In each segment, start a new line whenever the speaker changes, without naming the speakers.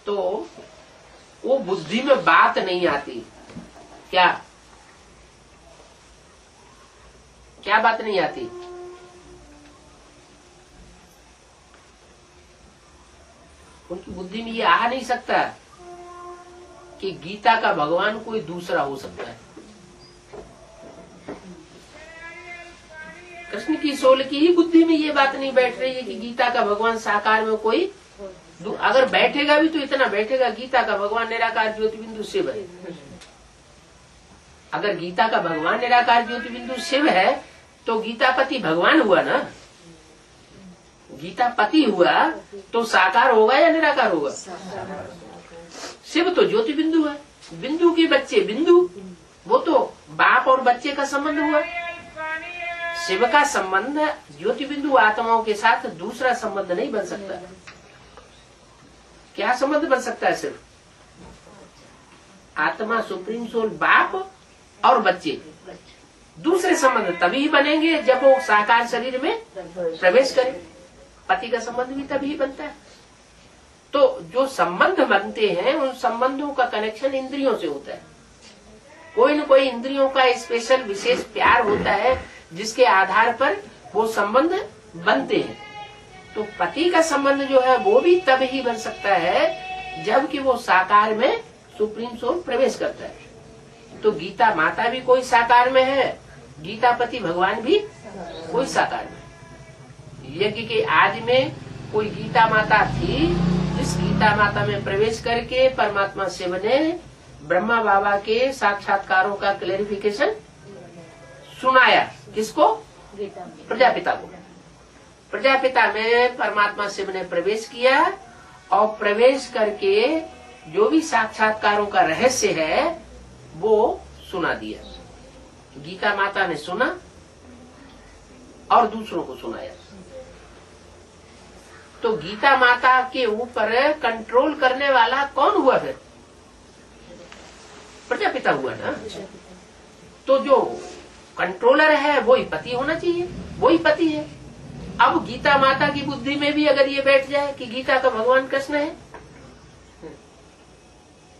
तो वो बुद्धि में बात नहीं आती। क्या क्या बात नहीं आती? उनकी बुद्धि में ये आ नहीं सकता कि गीता का भगवान कोई दूसरा हो सकता है। कृष्ण की सोल की ही बुद्धि में ये बात नहीं बैठ रही है कि गीता का भगवान साकार में कोई, अगर बैठेगा भी तो इतना बैठेगा, गीता का भगवान निराकार ज्योति बिंदु शिव है। अगर गीता का भगवान निराकार ज्योति बिंदु शिव है तो गीतापति भगवान हुआ ना। गीतापति हुआ तो साकार होगा या निराकार होगा? शिव तो ज्योति बिंदु है, बिंदु के बच्चे बिंदु, वो तो बाप और बच्चे का संबंध हुआ। शिव का संबंध ज्योति बिंदु आत्माओं के साथ दूसरा संबंध नहीं बन सकता। क्या संबंध बन सकता है? सिर्फ आत्मा सुप्रीम सोल बाप और बच्चे, दूसरे संबंध तभी बनेंगे जब वो साकार शरीर में प्रवेश करे। पति का संबंध भी तभी बनता है। तो जो संबंध बनते हैं उन संबंधों का कनेक्शन इंद्रियों से होता है। कोई न कोई इंद्रियों का स्पेशल विशेष प्यार होता है जिसके आधार पर वो संबंध बनते हैं। तो पति का संबंध जो है वो भी तब ही बन सकता है जबकि वो साकार में सुप्रीम सोल प्रवेश करता है। तो गीता माता भी कोई साकार में है, गीतापति भगवान भी कोई साकार में। यज्ञ के आदि में कोई गीता माता थी, जिस गीता माता में प्रवेश करके परमात्मा शिव ने ब्रह्मा बाबा के साक्षात्कारों का क्लेरिफिकेशन सुनाया। किसको? प्रजापिता को। प्रजापिता में परमात्मा शिव ने प्रवेश किया और प्रवेश करके जो भी साक्षात्कारों का रहस्य है वो सुना दिया। गीता माता ने सुना और दूसरों को सुनाया। तो गीता माता के ऊपर कंट्रोल करने वाला कौन हुआ? फिर प्रजापिता हुआ ना। तो जो कंट्रोलर है वही पति होना चाहिए, वही पति है। अब गीता माता की बुद्धि में भी अगर ये बैठ जाए कि गीता का भगवान कृष्ण है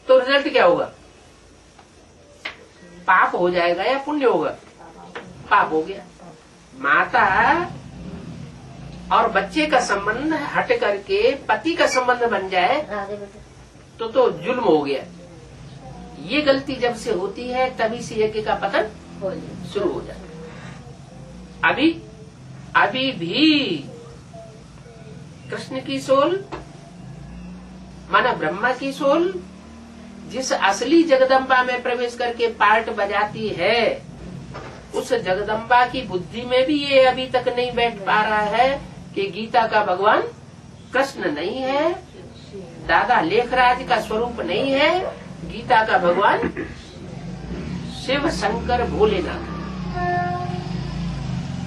तो रिजल्ट क्या होगा? पाप हो जाएगा या पुण्य होगा? पाप हो गया। माता और बच्चे का संबंध हट करके पति का संबंध बन जाए तो जुल्म हो गया। ये गलती जब से होती है तभी से यज्ञ का पतन शुरू हो जाता है। अभी भी कृष्ण की सोल माना ब्रह्मा की सोल जिस असली जगदम्बा में प्रवेश करके पार्ट बजाती है उस जगदम्बा की बुद्धि में भी ये अभी तक नहीं बैठ पा रहा है कि गीता का भगवान कृष्ण नहीं है, दादा लेखराज का स्वरूप नहीं है, गीता का भगवान शिव शंकर भोलेनाथ।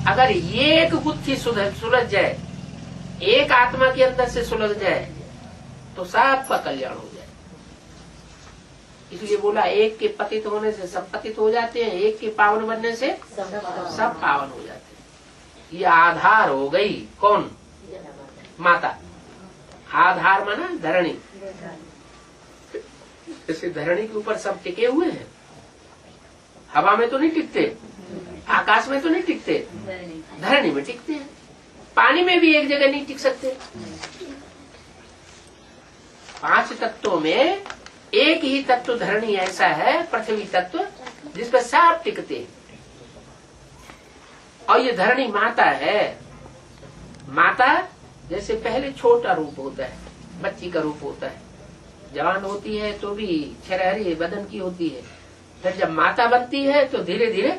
अगर ये एक बुद्धि सुलझ जाए, एक आत्मा के अंदर से सुलझ जाए तो सबका कल्याण हो जाए। इसलिए बोला एक के पतित होने से सब पतित हो जाते हैं, एक के पावन बनने से सब पावन हो जाते हैं। ये आधार हो गई कौन? माता। आधार माना धरणी। जैसे धरणी के ऊपर सब टिके हुए हैं, हवा में तो नहीं टिकते, आकाश में तो नहीं टिकते, धरणी में टिकते हैं। पानी में भी एक जगह नहीं टिक सकते। 5 तत्वों में एक ही तत्व धरणी ऐसा है, पृथ्वी तत्व, जिस पर सब टिकते हैं। और ये धरणी माता है। माता जैसे पहले छोटा रूप होता है, बच्ची का रूप होता है, जवान होती है तो भी छरहरी बदन की होती है, फिर जब माता बनती है तो धीरे धीरे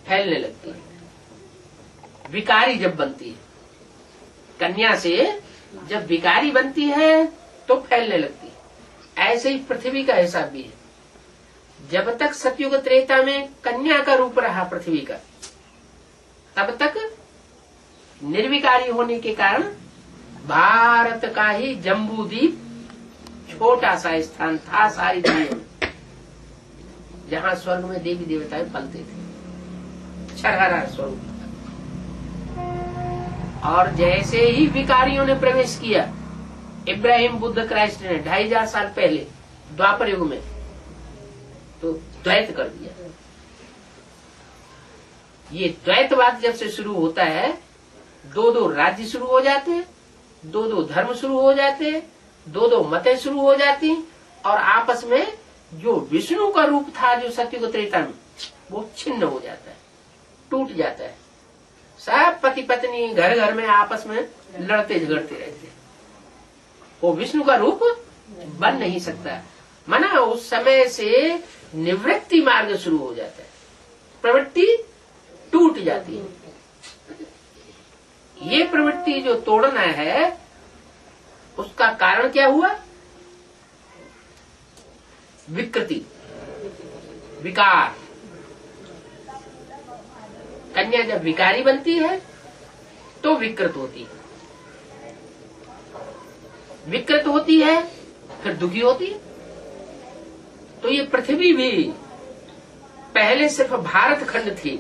फैलने लगती है। विकारी जब बनती है, कन्या से जब विकारी बनती है तो फैलने लगती है। ऐसे ही पृथ्वी का हिसाब भी है। जब तक सतयुग त्रेता में कन्या का रूप रहा पृथ्वी का, तब तक निर्विकारी होने के कारण भारत का ही जम्बूद्वीप छोटा सा स्थान था सारी दुनिया में, जहाँ स्वर्ग में देवी देवताएं पलते थे, छरहरा स्वरूप। और जैसे ही विकारियों ने प्रवेश किया, इब्राहिम बुद्ध क्राइस्ट ने 2500 साल पहले द्वापर युग में तो द्वैत कर दिया। ये द्वैतवाद जब से शुरू होता है, दो राज्य शुरू हो जाते हैं, दो धर्म शुरू हो जाते हैं, दो मतें शुरू हो जाती, और आपस में जो विष्णु का रूप था जो सत्युग त्रेता में, वो छिन्न हो जाता है, टूट जाता है। सब पति पत्नी घर घर में आपस में लड़ते झगड़ते रहते हैं। वो विष्णु का रूप बन नहीं सकता। माना उस समय से निवृत्ति मार्ग शुरू हो जाता है, प्रवृत्ति टूट जाती है। ये प्रवृत्ति जो तोड़ना है, उसका कारण क्या हुआ? विकृति, विकार। कन्या जब विकारी बनती है तो विकृत होती है, विकृत होती है फिर दुखी होती है। तो ये पृथ्वी भी पहले सिर्फ भारत खंड थी,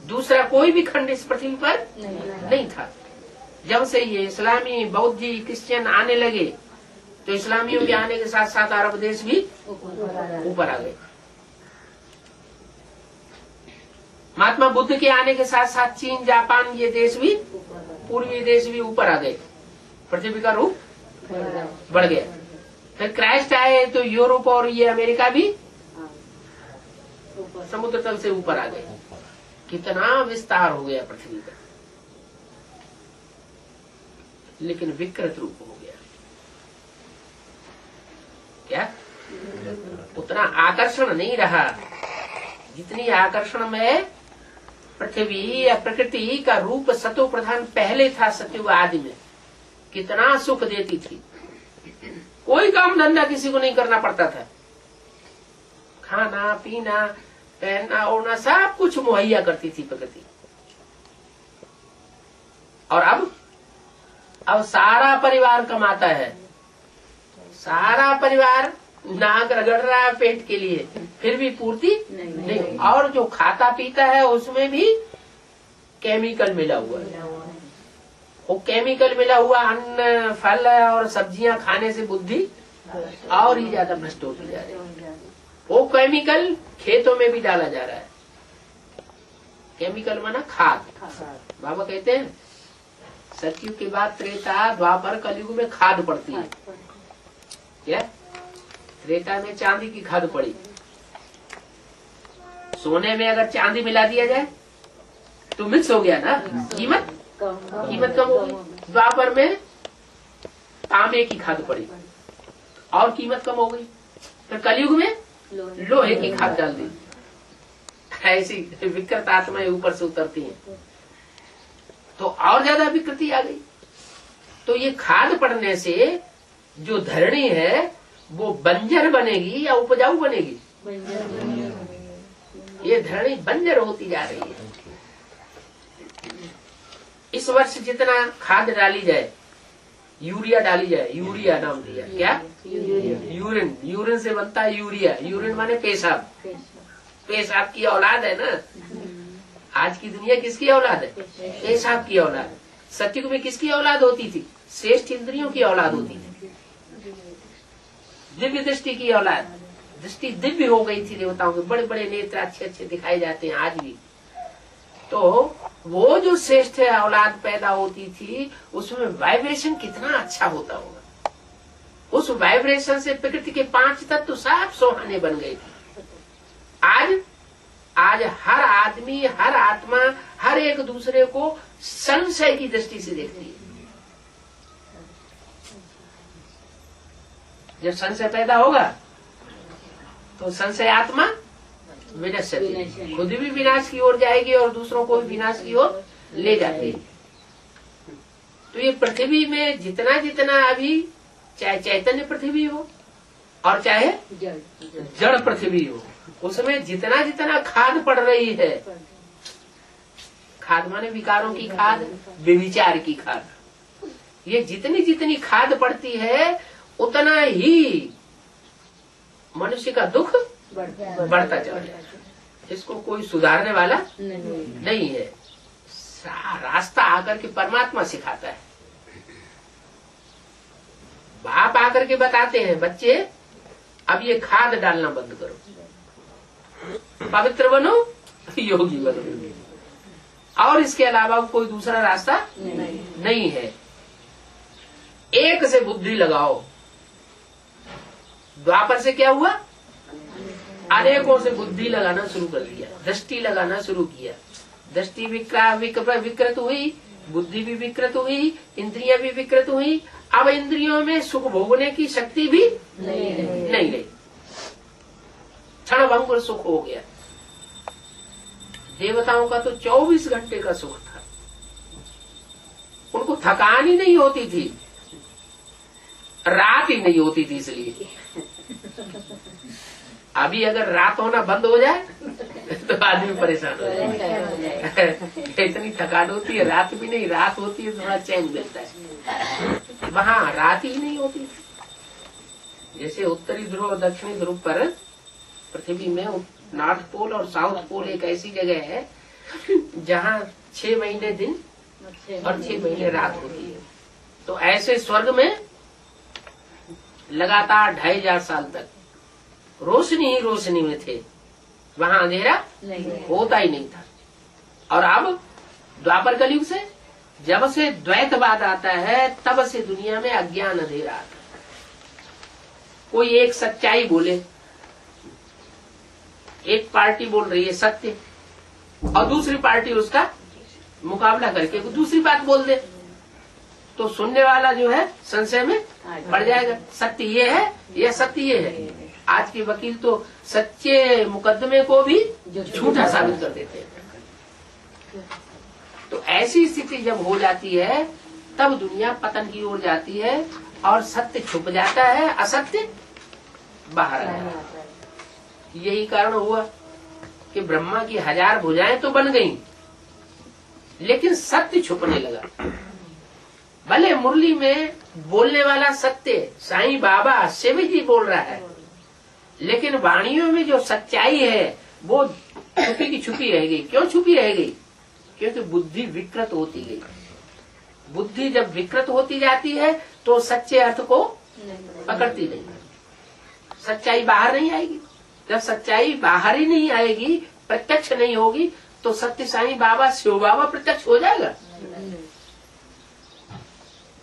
दूसरा कोई भी खंड इस पृथ्वी पर नहीं था। जब से ये इस्लामी, बौद्धी, क्रिश्चियन आने लगे, तो इस्लामियों के आने के साथ साथ अरब देश भी ऊपर आ गए। महात्मा बुद्ध के आने के साथ साथ चीन, जापान, ये देश भी, पूर्वी देश भी ऊपर आ गए, पृथ्वी का रूप बढ़ गया। फिर क्राइस्ट आए तो यूरोप और ये अमेरिका भी समुद्र तल से ऊपर आ गए। कितना विस्तार हो गया पृथ्वी का, लेकिन विकृत रूप हो गया। क्या? उतना आकर्षण नहीं रहा जितनी आकर्षण में पृथ्वी या प्रकृति का रूप सतो प्रधान पहले था। सत्युग आदि में कितना सुख देती थी, कोई काम धंधा किसी को नहीं करना पड़ता था, खाना पीना पहनना ओढ़ना सब कुछ मुहैया करती थी प्रकृति। और अब सारा परिवार कमाता है, सारा परिवार नाक रगड़ रहा है पेट के लिए, फिर भी पूर्ति नहीं। और जो खाता पीता है उसमें भी केमिकल मिला हुआ है। वो केमिकल मिला हुआ अन्न, फल और सब्जियां खाने से बुद्धि और ही ज्यादा भ्रष्ट होती जा रही है। वो केमिकल खेतों में भी डाला जा रहा है। केमिकल माना खाद। बाबा कहते हैं सतयुग के बाद त्रेता, द्वापर, कलयुग में खाद पड़ती है। क्या? त्रेता में चांदी की खाद पड़ी। सोने में अगर चांदी मिला दिया जाए तो मिक्स हो गया ना, कीमत कम होगी। द्वापर में तांबे की खाद पड़ी और कीमत कम हो गई। फिर कलयुग में लोहे की खाद डाल दी। ऐसी विकृत आत्माएं ऊपर से उतरती हैं तो और ज्यादा विकृति आ गई। तो ये खाद पड़ने से जो धरणी है वो बंजर बनेगी या उपजाऊ बनेगी? ये धरणी बंजर होती जा रही है। इस वर्ष जितना खाद डाली जाए, यूरिया डाली जाए, यूरिया नाम दिया। क्या? यूरिन। यूरिन से बनता है यूरिया। यूरिन माने पेशाब। पेशाब की औलाद है ना। आज की दुनिया किसकी औलाद है? पेशाब की औलाद। सतयुग में किसकी औलाद होती थी? श्रेष्ठ इंद्रियों की औलाद होती थी, दिव्य दृष्टि की औलाद। दृष्टि दिव्य हो गई थी देवताओं के, बड़े बड़े नेत्र अच्छे अच्छे दिखाई जाते हैं आज भी। तो वो जो श्रेष्ठ औलाद पैदा होती थी उसमें वाइब्रेशन कितना अच्छा होता होगा। उस वाइब्रेशन से प्रकृति के 5 तत्व सब सुहाने बन गए थे। आज हर आदमी, हर आत्मा, हर एक दूसरे को संशय की दृष्टि से देखती है। जब संशय पैदा होगा तो संशय आत्मा विनश्यति, खुद भी विनाश की ओर जाएगी और दूसरों को भी विनाश की ओर ले जाती है। तो ये पृथ्वी में जितना जितना अभी, चाहे चैतन्य पृथ्वी हो और चाहे जड़ पृथ्वी हो, उसमें जितना जितना खाद पड़ रही है, खाद माने विकारों की खाद, व्यभिचार की खाद, ये जितनी जितनी खाद पड़ती है उतना ही मनुष्य का दुख बढ़ता चला जाए। इसको कोई सुधारने वाला नहीं है। रास्ता आकर के परमात्मा सिखाता है। करके बताते हैं, बच्चे अब ये खाद डालना बंद करो, पवित्र बनो, योगी बनो, और इसके अलावा कोई दूसरा रास्ता नहीं है। एक से बुद्धि लगाओ। द्वापर से क्या हुआ? अनेकों से बुद्धि लगाना शुरू कर दिया, दृष्टि लगाना शुरू किया। दृष्टि विकृत हुई, बुद्धि भी विकृत हुई, इंद्रियां भी विकृत हुई। अब इंद्रियों में सुख भोगने की शक्ति भी नहीं रही, क्षणभंगुर सुख हो गया। देवताओं का तो 24 घंटे का सुख था, उनको थकान ही नहीं होती थी, रात ही नहीं होती थी। इसलिए अभी अगर रात होना बंद हो जाए तो आदमी परेशान हो जाए। इतनी थकान होती है, रात भी नहीं, रात होती है थोड़ा चैन मिलता है, वहाँ रात ही नहीं होती। जैसे उत्तरी ध्रुव और दक्षिणी ध्रुव पर पृथ्वी में नॉर्थ पोल और साउथ पोल एक ऐसी जगह है जहाँ 6 महीने दिन और 6 महीने रात होती है। तो ऐसे स्वर्ग में लगातार 2500 साल तक रोशनी ही रोशनी में थे, वहाँ अंधेरा होता ही नहीं था। और अब द्वापर कलयुग से जब से द्वैतवाद आता है तब से दुनिया में अज्ञान अंधेरा आता है। कोई एक सच्चाई बोले, एक पार्टी बोल रही है सत्य और दूसरी पार्टी उसका मुकाबला करके दूसरी बात बोल दे, तो सुनने वाला जो है संशय में पड़ जाएगा। सत्य ये है या सत्य ये है। आज के वकील तो सच्चे मुकदमे को भी झूठा साबित कर देते हैं। तो ऐसी स्थिति जब हो जाती है तब दुनिया पतन की ओर जाती है और सत्य छुप जाता है, असत्य बाहर आ जाता है। यही कारण हुआ कि ब्रह्मा की 1000 भुजाएं तो बन गईं, लेकिन सत्य छुपने लगा। भले मुरली में बोलने वाला सत्य साईं बाबा शिव जी बोल रहा है, लेकिन वाणियों में जो सच्चाई है वो छुपी की छुपी रह गई। क्यों छुपी रह गई? क्योंकि बुद्धि विकृत होती गई। बुद्धि जब विकृत होती जाती है तो सच्चे अर्थ को पकड़ती नहीं, सच्चाई बाहर नहीं आएगी। जब सच्चाई बाहर ही नहीं आएगी, प्रत्यक्ष नहीं होगी, तो सत्य साईं बाबा शिव बाबा प्रत्यक्ष हो जाएगा।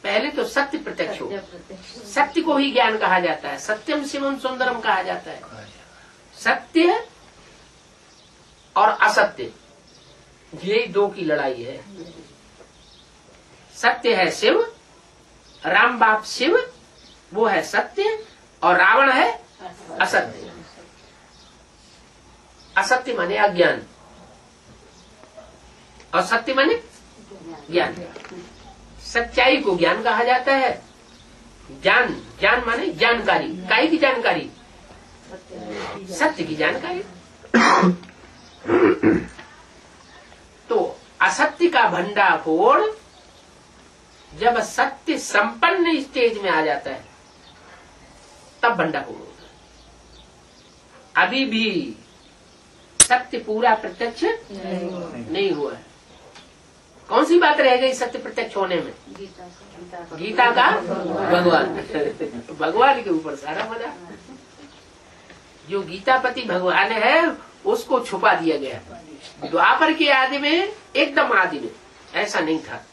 पहले तो सत्य प्रत्यक्ष हो। सत्य को ही ज्ञान कहा जाता है, सत्यम शिवम सुंदरम कहा जाता है। सत्य और असत्य यही दो की लड़ाई है। सत्य है शिव, राम बाप शिव वो है सत्य, और रावण है असत्य। असत्य माने अज्ञान और सत्य माने ज्ञान। सच्चाई को ज्ञान कहा जाता है। ज्ञान ज्ञान माने जानकारी। काहे की जानकारी? सत्य की जानकारी। तो असत्य का भंडाफोड़ जब सत्य संपन्न स्टेज में आ जाता है तब भंडाफोड़ होता है। अभी भी सत्य पूरा प्रत्यक्ष नहीं हुआ है। कौन सी बात रह गई सत्य प्रत्यक्ष होने में? गीता का भगवान। भगवान के ऊपर सारा मजा। जो गीतापति भगवान है उसको छुपा दिया गया। द्वापर के आदि में, एकदम आदि में ऐसा नहीं था।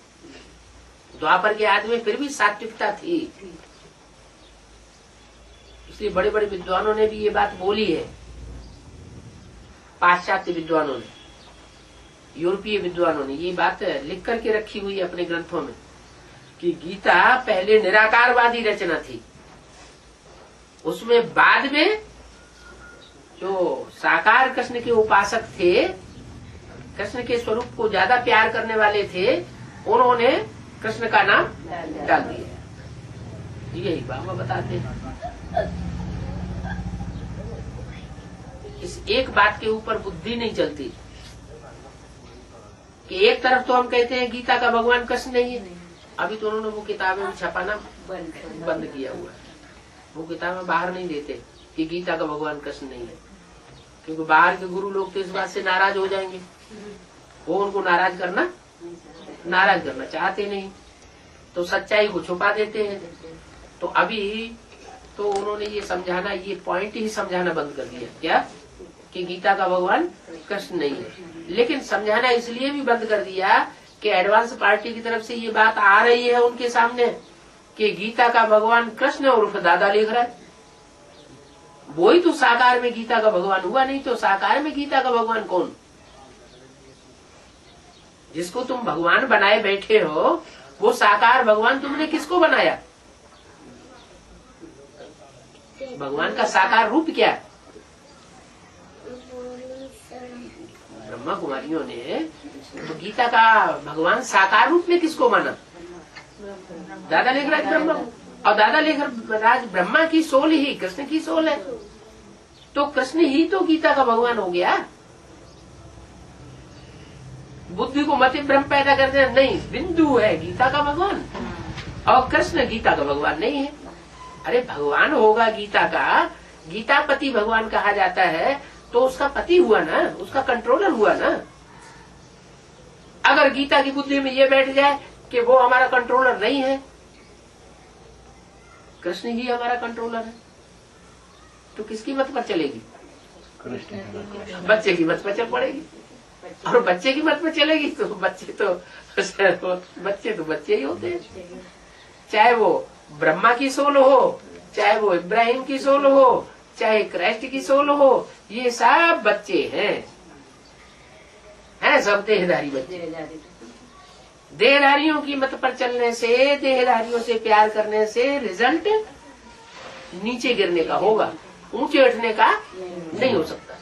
द्वापर के आदि में फिर भी सात्विकता थी। इसलिए बड़े बड़े विद्वानों ने भी ये बात बोली है। पाश्चात्य विद्वानों ने, यूरोपीय विद्वानों ने ये बात लिख करके रखी हुई है अपने ग्रंथों में कि गीता पहले निराकारवादी रचना थी, उसमें बाद में जो साकार कृष्ण के उपासक थे, कृष्ण के स्वरूप को ज्यादा प्यार करने वाले थे, उन्होंने कृष्ण का नाम डाल दिया। यही बाबा बताते हैं। इस एक बात के ऊपर बुद्धि नहीं चलती कि एक तरफ तो हम कहते हैं गीता का भगवान कृष्ण नहीं है। अभी तो उन्होंने वो किताबें छपाना बंद किया हुआ है। वो किताबें बाहर नहीं देते कि गीता का भगवान कृष्ण नहीं है, क्योंकि बाहर के गुरु लोग तो इस बात से नाराज हो जाएंगे। वो उनको नाराज करना चाहते नहीं, तो सच्चाई को छुपा देते हैं। तो अभी तो उन्होंने ये समझाना, ये पॉइंट ही समझाना बंद कर दिया। क्या? कि गीता का भगवान कृष्ण नहीं है। लेकिन समझाना इसलिए भी बंद कर दिया कि एडवांस पार्टी की तरफ से ये बात आ रही है उनके सामने कि गीता का भगवान कृष्ण उर्फ दादा लिख रहा है। वही तो साकार में गीता का भगवान हुआ, नहीं तो साकार में गीता का भगवान कौन? जिसको तुम भगवान बनाए बैठे हो वो साकार भगवान तुमने किसको बनाया? भगवान का साकार रूप क्या है? ब्रह्मा कुमारियों ने तो गीता का भगवान साकार रूप में किसको माना? दादा लेखराज ब्रह्मा। और दादा लेखराज ब्रह्मा की सोल ही कृष्ण की सोल है, तो कृष्ण ही तो गीता का भगवान हो गया। बुद्धि को मति भ्रम पैदा कर देना, नहीं, बिंदु है गीता का भगवान और कृष्ण गीता का भगवान नहीं है। अरे भगवान होगा गीता का, गीता पति भगवान कहा जाता है, तो उसका पति हुआ ना, उसका कंट्रोलर हुआ ना। अगर गीता की बुद्धि में ये बैठ जाए कि वो हमारा कंट्रोलर नहीं है, कृष्ण ही हमारा कंट्रोलर है, तो किसकी मत पर चलेगी? बच्चे की मत पर चल पड़ेगी। और बच्चे की मत पर चलेगी तो बच्चे तो बच्चे ही होते हैं। चाहे वो ब्रह्मा की सोल हो, चाहे वो इब्राहिम की सोल हो, चाहे क्राइस्ट की सोल हो, ये सब बच्चे हैं सब देहधारी बच्चे। देहधारियों की मत पर चलने से, देहधारियों से प्यार करने से रिजल्ट नीचे गिरने का होगा, ऊंचे उठने का नहीं हो सकता।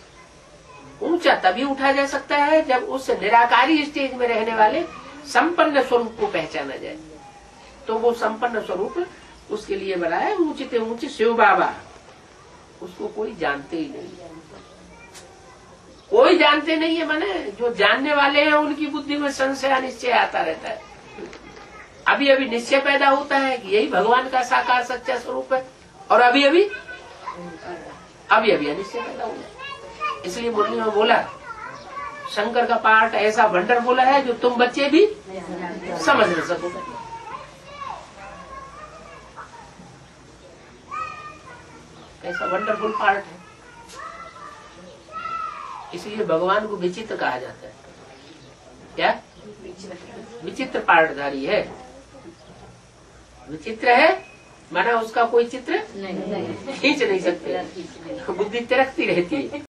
ऊंचा तभी उठा जा सकता है जब उस निराकारी स्टेज में रहने वाले संपन्न स्वरूप को पहचाना जाए। तो वो संपन्न स्वरूप उसके लिए बना है ऊंचे से ऊंचे शिव बाबा। उसको कोई जानते ही नहीं, कोई जानते नहीं है। माने जो जानने वाले हैं उनकी बुद्धि में संशय निश्चय आता रहता है। अभी अभी निश्चय पैदा होता है कि यही भगवान का साकार सच्चा स्वरूप है, और अभी अभी अनिश्चय पैदा हुआ। इसलिए मुरली में बोला, शंकर का पाठ ऐसा भंडर बोला है जो तुम बच्चे भी समझ न सको। ऐसा वंडरफुल पार्ट है। इसलिए भगवान को विचित्र कहा जाता है। क्या? विचित्र पार्टधारी है। विचित्र है माना उसका कोई चित्र खींच नहीं सकते, बुद्धि तिरकती रहती है।